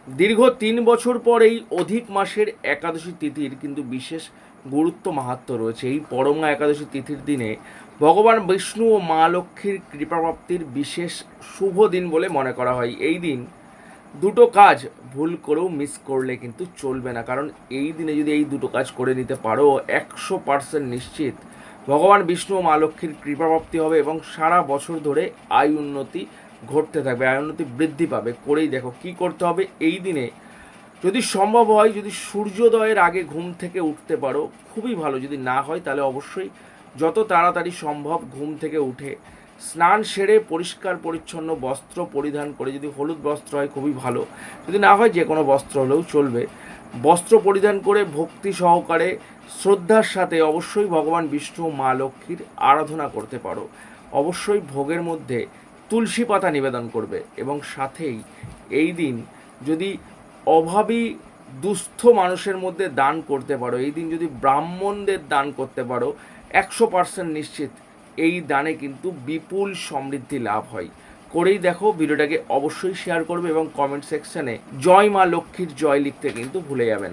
দীর্ঘ ৩ বছর পর এই অধিক মাসের একাদশী তিথির কিন্তু বিশেষ গুরুত্ব মাহাত্ম্য রয়েছে। এই পরমা একাদশী তিথির দিনে ভগবান বিষ্ণু ও মা লক্ষ্মীর কৃপাপ্রাপ্তির বিশেষ শুভ দিন বলে মনে করা হয়। এই দিন দুটো কাজ ভুল করেও মিস করলে কিন্তু চলবে না, কারণ এই দিনে যদি এই দুটো কাজ করে নিতে পারো 100% নিশ্চিত ভগবান বিষ্ণু ও মা লক্ষ্মীর কৃপাপ্রাপ্তি হবে এবং সারা বছর ধরে আয় উন্নতি ঘটতে থাকবে, আয় উন্নতি বৃদ্ধি পাবে। করেই দেখো কি করতে হবে এই দিনে। যদি সম্ভব হয়, যদি সূর্যোদয়ের আগে ঘুম থেকে উঠতে পারো খুবই ভালো, যদি না হয় তাহলে অবশ্যই যত তাড়াতাড়ি সম্ভব ঘুম থেকে উঠে স্নান সেরে পরিষ্কার পরিচ্ছন্ন বস্ত্র পরিধান করে, যদি হলুদ বস্ত্র হয় খুবই ভালো, যদি না হয় যে কোনো বস্ত্র হলেও চলবে, বস্ত্র পরিধান করে ভক্তি সহকারে শ্রদ্ধার সাথে অবশ্যই ভগবান বিষ্ণু ও মা লক্ষ্মীর আরাধনা করতে পারো। অবশ্যই ভোগের মধ্যে তুলসী পাতা নিবেদন করবে এবং সাথেই এই দিন যদি অভাবী দুস্থ মানুষের মধ্যে দান করতে পারো, এই দিন যদি ব্রাহ্মণদের দান করতে পারো 100% নিশ্চিত এই দানে কিন্তু বিপুল সমৃদ্ধি লাভ হয়। করেই দেখো। ভিডিওটাকে অবশ্যই শেয়ার করবে এবং কমেন্ট সেকশনে জয় মা লক্ষ্মীর জয় লিখতে কিন্তু ভুলে যাবে না।